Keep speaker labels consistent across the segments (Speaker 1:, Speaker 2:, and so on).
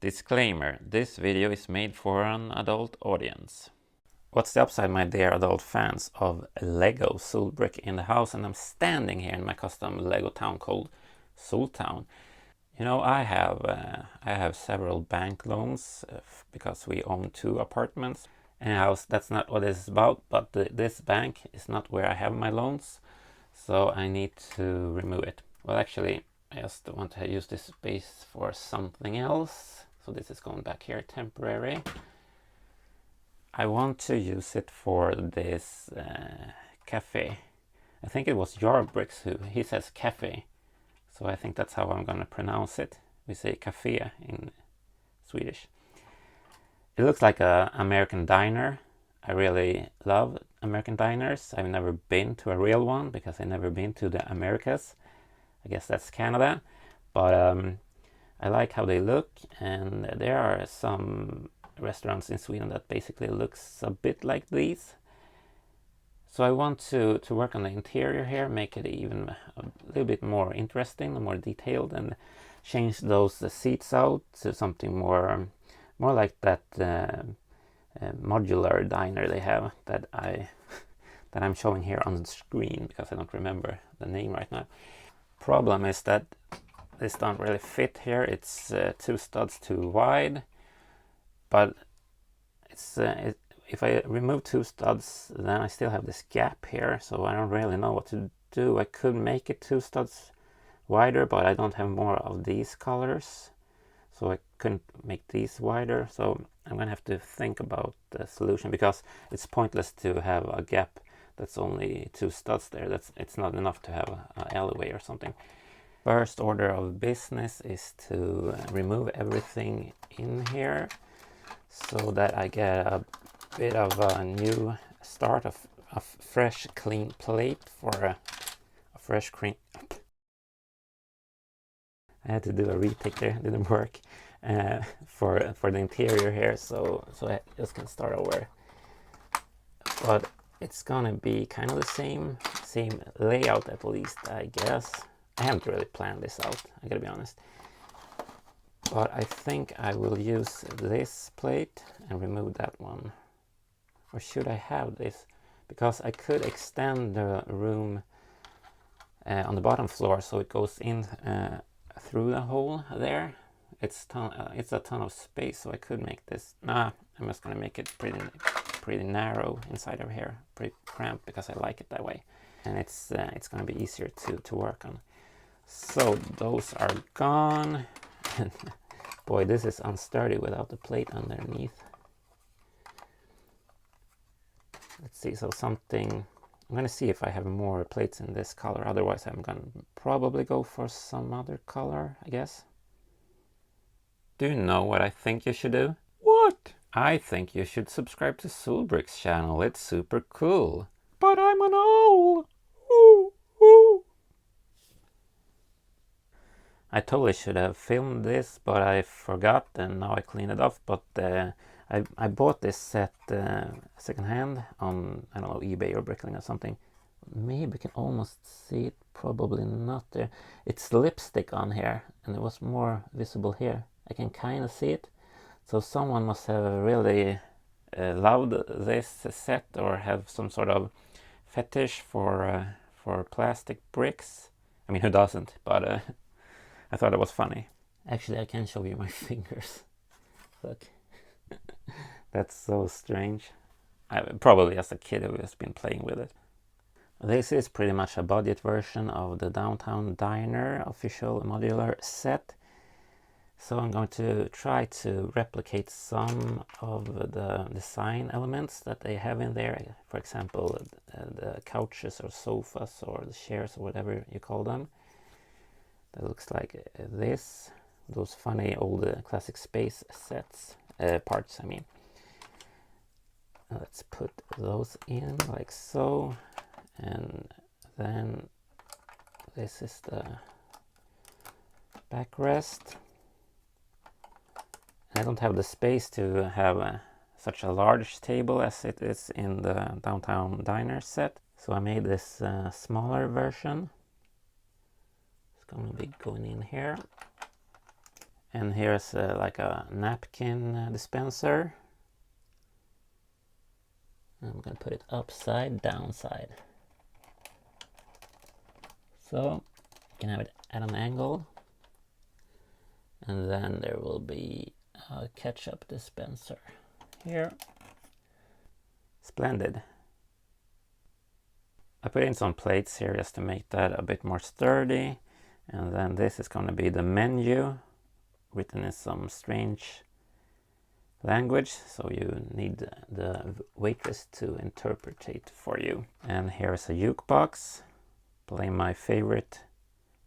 Speaker 1: Disclaimer, this video is made for an adult audience. What's the upside, my dear adult fans of Lego Solbrick in the house? And I'm standing here in my custom Lego town called Soltown. You know, I have several bank loans because we own 2 apartments. Anyhow, that's not what this is about, but this bank is not where I have my loans, so I need to remove it. Well, actually, I just want to use this space for something else. So this is going back here, temporary. I want to use it for this cafe. I think it was Jarbricks who, he says cafe. So I think that's how I'm going to pronounce it. We say cafe in Swedish. It looks like an American diner. I really love American diners. I've never been to a real one because I've never been to the Americas. I guess that's Canada. But I like how they look, and there are some restaurants in Sweden that basically looks a bit like these. So I want to work on the interior here, make it even a little bit more interesting, more detailed, and change those seats out to something more like that modular diner they have that I'm showing here on the screen because I don't remember the name right now. Problem is that this don't really fit here. It's 2 studs too wide, but it's if I remove 2 studs, then I still have this gap here, so I don't really know what to do. I could make it 2 studs wider, but I don't have more of these colors, so I couldn't make these wider. So I'm gonna have to think about the solution, because it's pointless to have a gap that's only 2 studs there. It's not enough to have an alleyway or something. First order of business is to remove everything in here so that I get a bit of a new start, of a fresh clean plate for a fresh cream. I had to do a retake there, didn't work, for the interior here, so I just can start over. But it's gonna be kind of the same layout, at least, I guess. I haven't really planned this out, I gotta be honest. But I think I will use this plate and remove that one. Or should I have this? Because I could extend the room on the bottom floor so it goes in through the hole there. It's a ton of space, so I could make this. Nah, I'm just gonna make it pretty narrow inside of here, pretty cramped, because I like it that way, and it's gonna be easier to work on. So those are gone. Boy, this is unsturdy without the plate underneath. Let's see, so something, I'm gonna see if I have more plates in this color, otherwise I'm gonna probably go for some other color, I guess. Do you know what I think you should do? What? I think you should subscribe to Solbrick's channel, it's super cool. But I'm an owl! Ooh, ooh. I totally should have filmed this, but I forgot, and now I clean it off. But I bought this set secondhand on, I don't know, eBay or Bricklink or something. Maybe you can almost see it, probably not there. It's lipstick on here, and it was more visible here. I can kind of see it. So someone must have really loved this set, or have some sort of fetish for plastic bricks. I mean, who doesn't? But I thought it was funny. Actually, I can show you my fingers. Look. That's so strange. Probably as a kid who has been playing with it. This is pretty much a budget version of the Downtown Diner official modular set. So I'm going to try to replicate some of the design elements that they have in there. For example, the couches or sofas or the chairs or whatever you call them. That looks like this. Those funny old classic space sets, parts I mean. Let's put those in like so. And then this is the backrest. I don't have the space to have such a large table as it is in the Downtown Diner set, so I made this smaller version. It's going to be going in here, And here's like a napkin dispenser. I'm gonna put it upside downside. So you can have it at an angle. And then there will be a ketchup dispenser here. Splendid. I put in some plates here just to make that a bit more sturdy. And then this is going to be the menu, written in some strange language, so you need the waitress to interpret it for you. And here's a jukebox, play my favorite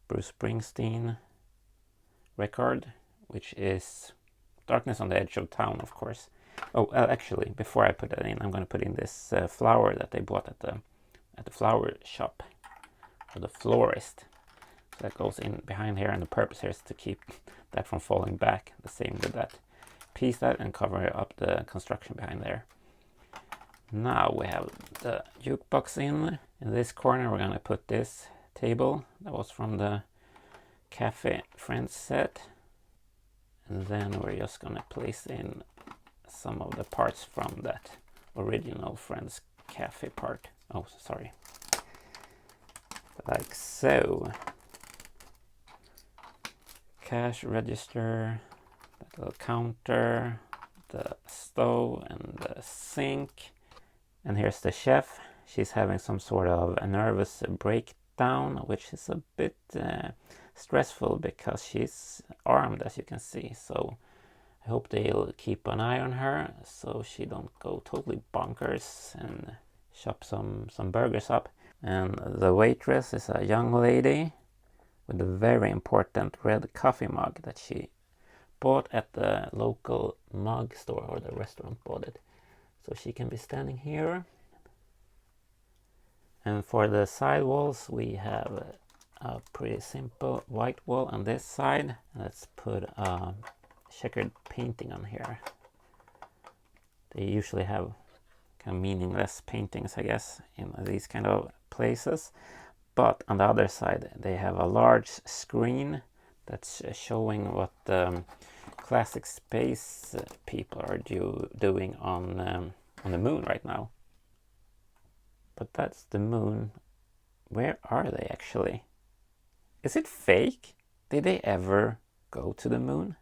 Speaker 1: Bruce Springsteen record, which is Darkness on the Edge of Town, of course. Oh, actually, before I put that in, I'm going to put in this flower that they bought at the flower shop, or the florist. So that goes in behind here, and the purpose here is to keep that from falling back. The same with that. Piece that and cover up the construction behind there. Now we have the jukebox in. In this corner we're going to put this table that was from the Cafe Friends set. And then we're just going to place in some of the parts from that original Friends Cafe part. Oh, sorry. Like so. Cash register, that little counter, the stove and the sink. And here's the chef. She's having some sort of a nervous breakdown, which is a bit stressful because she's armed, as you can see. So I hope they'll keep an eye on her so she don't go totally bonkers and chop some burgers up. And the waitress is a young lady with a very important red coffee mug that she bought at the local mug store, or the restaurant bought it. So she can be standing here. And for the side walls we have a pretty simple white wall on this side. Let's put a checkered painting on here. They usually have kind of meaningless paintings, I guess, in these kind of places. But on the other side they have a large screen that's showing what classic space people are doing on the moon right now. But that's the moon. Where are they actually? Is it fake? Did they ever go to the moon?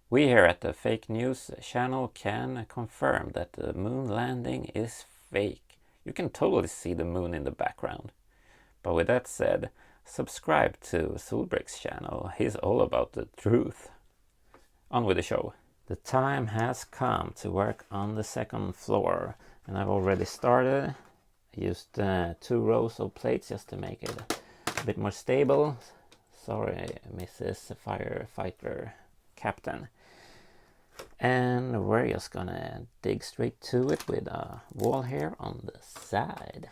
Speaker 1: We here at the Fake News channel can confirm that the moon landing is fake. You can totally see the moon in the background. But with that said, subscribe to Solbrick's channel. He's all about the truth. On with the show. The time has come to work on the second floor, and I've already started. I used 2 rows of plates just to make it a bit more stable. Sorry, Mrs. Firefighter Captain. And we're just gonna dig straight to it with a wall here on the side.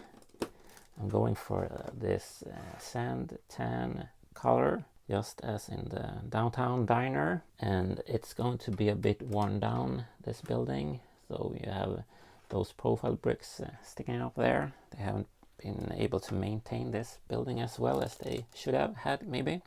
Speaker 1: I'm going for this sand tan color, just as in the downtown diner. And it's going to be a bit worn down, this building. So you have those profile bricks sticking out there. They haven't been able to maintain this building as well as they should have had, maybe.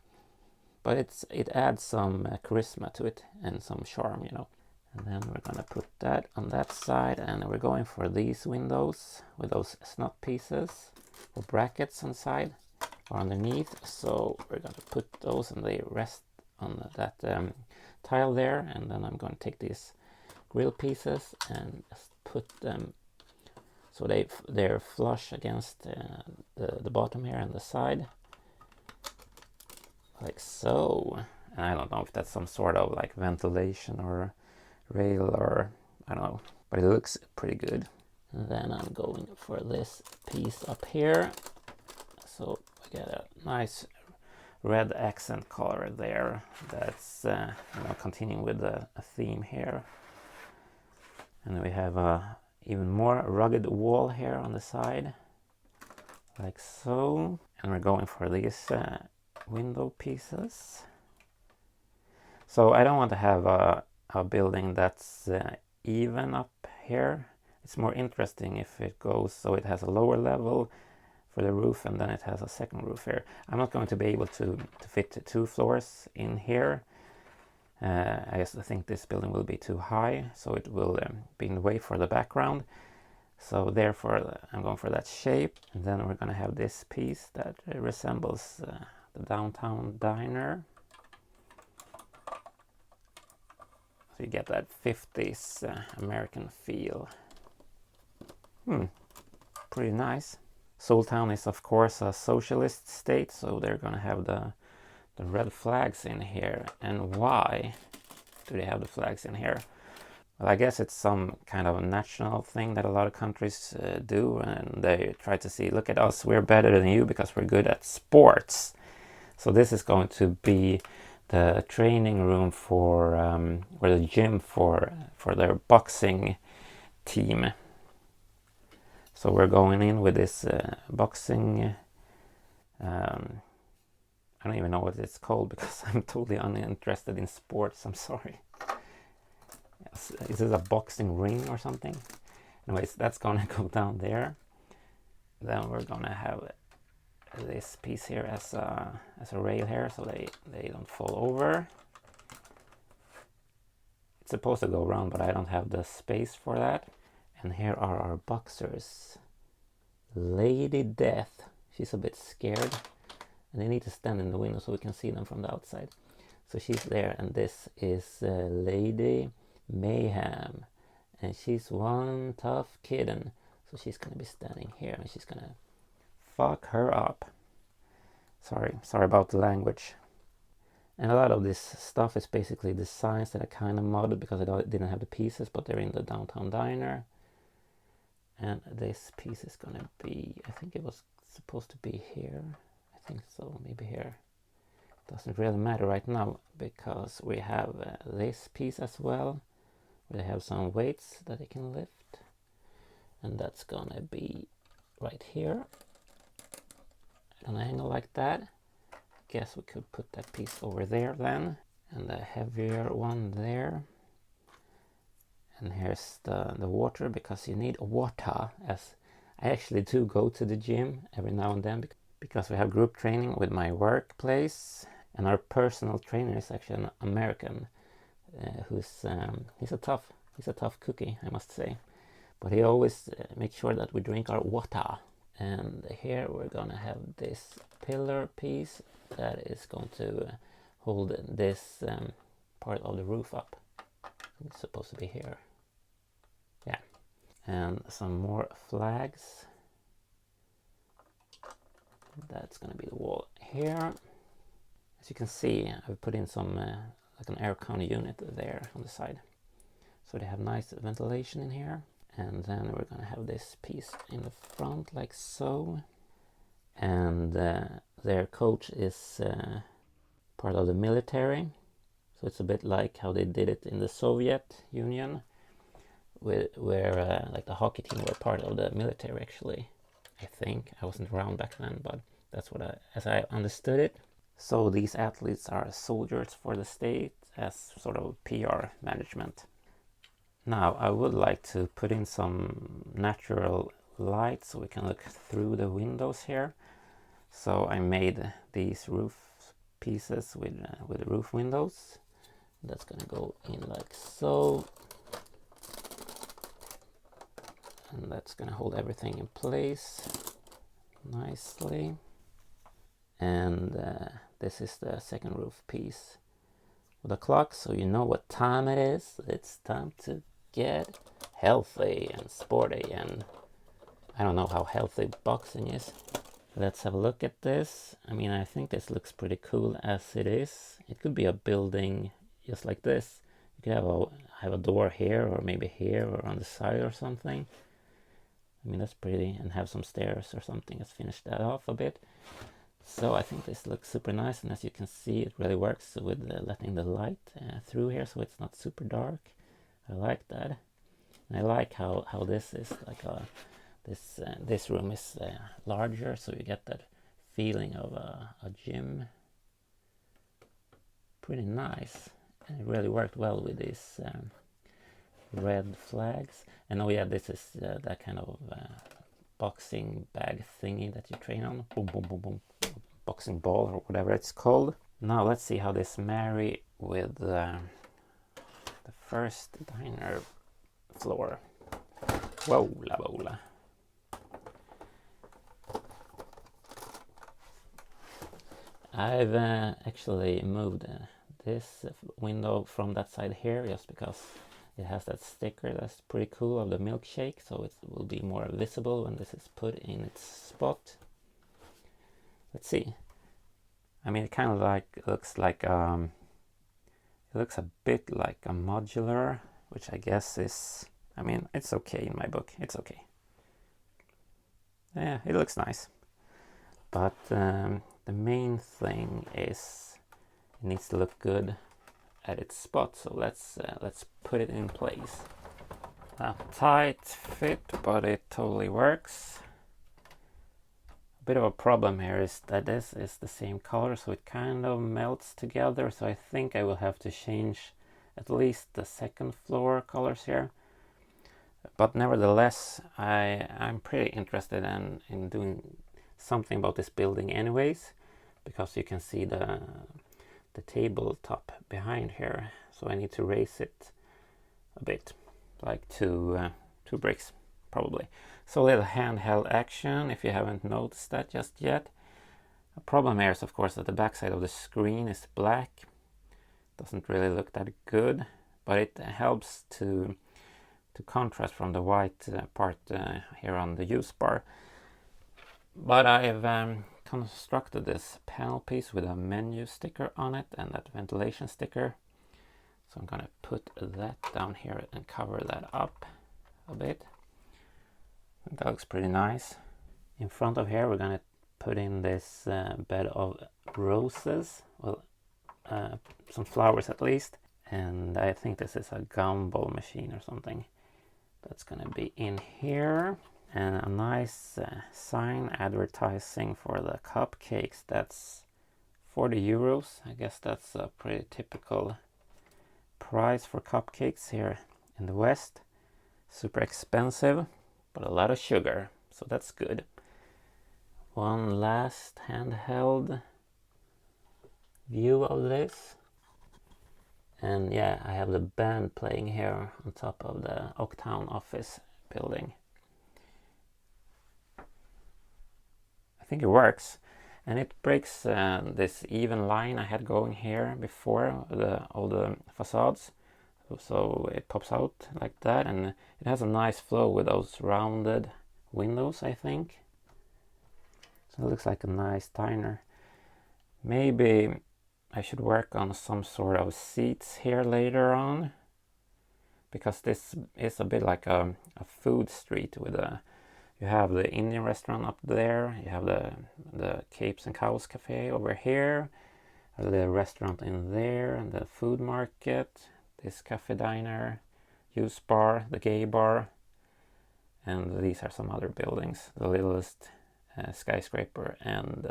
Speaker 1: But it adds some charisma to it and some charm, you know. And then we're gonna put that on that side, and we're going for these windows with those snot pieces or brackets inside or underneath. So we're gonna put those, and they rest on that tile there. And then I'm going to take these grill pieces and just put them so they're flush against the bottom here and the side, like so. And I don't know if that's some sort of like ventilation or rail, or I don't know, but it looks pretty good. And then I'm going for this piece up here, so I get a nice red accent color there. That's continuing with a theme here. And we have a even more rugged wall here on the side, like so. And we're going for these window pieces. So I don't want to have a building that's even up here. It's more interesting if it goes so it has a lower level for the roof, and then it has a second roof here. I'm not going to be able to fit 2 floors in here, I think this building will be too high, so it will be in the way for the background. So therefore I'm going for that shape. And then we're going to have this piece that resembles the downtown diner. So you get that 50s American feel. Pretty nice. Seoul Town is of course a socialist state, so they're going to have the red flags in here. And why do they have the flags in here? Well, I guess it's some kind of a national thing that a lot of countries do, and they try to see, look at us, we're better than you because we're good at sports. So this is going to be the training room for, or the gym for their boxing team. So we're going in with this boxing, I don't even know what it's called because I'm totally uninterested in sports, I'm sorry. Is this a boxing ring or something? Anyways, that's gonna go down there. Then we're gonna have this piece here as a rail here, so they don't fall over. It's supposed to go around, but I don't have the space for that. And here are our boxers. Lady Death. She's a bit scared, and they need to stand in the window so we can see them from the outside. So she's there, and this is Lady Mayhem, and she's one tough kitten. So she's gonna be standing here, and she's gonna fuck her up. Sorry about the language. And a lot of this stuff is basically designs that I kind of modded because I didn't have the pieces, but they're in the downtown diner. And this piece is gonna be, I think it was supposed to be here. I think so, maybe here. Doesn't really matter right now because we have this piece as well. We have some weights that it can lift, and that's gonna be right here at an angle like that. Guess we could put that piece over there then, and the heavier one there. And here's the water, because you need water, as I actually do go to the gym every now and then because we have group training with my workplace, and our personal trainer is actually an American. He's a tough cookie, I must say, but he always makes sure that we drink our water. And here we're gonna have this pillar piece that is going to hold this part of the roof up. It's supposed to be here, yeah. And some more flags. That's gonna be the wall here. As you can see, I've put in some like an aircon unit there on the side, so they have nice ventilation in here. And then we're gonna have this piece in the front like so. And their coach is part of the military, so it's a bit like how they did it in the Soviet Union, where like the hockey team were part of the military actually. I think I wasn't around back then, but that's what as I understood it. So these athletes are soldiers for the state as sort of PR management. Now I would like to put in some natural light so we can look through the windows here. So I made these roof pieces with roof windows. That's gonna go in like so. And that's gonna hold everything in place nicely. And this is the second roof piece with a clock, so you know what time it is. It's time to get healthy and sporty, and I don't know how healthy boxing is. Let's have a look at this. I mean, I think this looks pretty cool as it is. It could be a building just like this. You could have a door here, or maybe here, or on the side or something. I mean, that's pretty, and have some stairs or something. Let's finish that off a bit. So I think this looks super nice, and as you can see, it really works with letting the light through here, so it's not super dark. I like that. And I like how this is like this room is larger, so you get that feeling of a gym. Pretty nice, and it really worked well with these red flags. And oh yeah, this is that kind of boxing bag thingy that you train on. Boom, boom, boom, boom. Boxing ball or whatever it's called. Now let's see how this marry with the first diner floor. Whoa, la bola. I've actually moved this window from that side here just because it has that sticker that's pretty cool of the milkshake, so it will be more visible when this is put in its spot. Let's see. I mean, it kind of looks like it looks a bit like a modular, which I guess is, I mean, it's okay in my book. It's okay. Yeah, it looks nice. But the main thing is it needs to look good at its spot. So let's put it in place. A tight fit, but it totally works. A bit of a problem here is that this is the same color, so it kind of melts together. So I think I will have to change at least the second floor colors here. But nevertheless, I'm pretty interested in doing something about this building anyways, because you can see the tabletop behind here. So I need to raise it a bit, like two bricks probably. So a little handheld action if you haven't noticed that just yet. The problem here is of course that the backside of the screen is black. Doesn't really look that good, but it helps to contrast from the white part here on the use bar. But I've constructed this panel piece with a menu sticker on it and that ventilation sticker. So I'm gonna put that down here and cover that up a bit. That looks pretty nice. In front of here we're gonna put in this bed of roses, well, some flowers at least. And I think this is a gumball machine or something. That's gonna be in here. And a nice sign advertising for the cupcakes. That's 40 euros. I guess that's a pretty typical price for cupcakes here in the West. Super expensive, but a lot of sugar, so that's good. One last handheld view of this. And yeah, I have the band playing here on top of the Oaktown office building. I think it works, and it breaks this even line I had going here before all the facades. So it pops out like that, and it has a nice flow with those rounded windows, I think. So it looks like a nice diner. Maybe I should work on some sort of seats here later on, because this is a bit like a food street with you have the Indian restaurant up there, you have the Capes and Cows Cafe over here, the restaurant in there, and the food market, this cafe diner, use bar, the gay bar, and these are some other buildings, the littlest skyscraper, and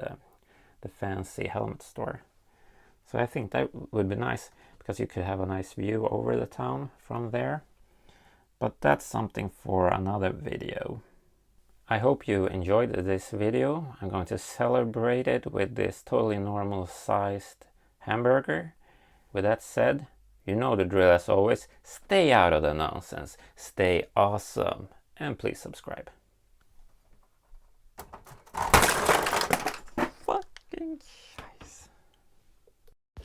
Speaker 1: the fancy helmet store. So I think that would be nice, because you could have a nice view over the town from there. But that's something for another video. I hope you enjoyed this video. I'm going to celebrate it with this totally normal sized hamburger. With that said, you know the drill as always. Stay out of the nonsense, stay awesome, and please subscribe.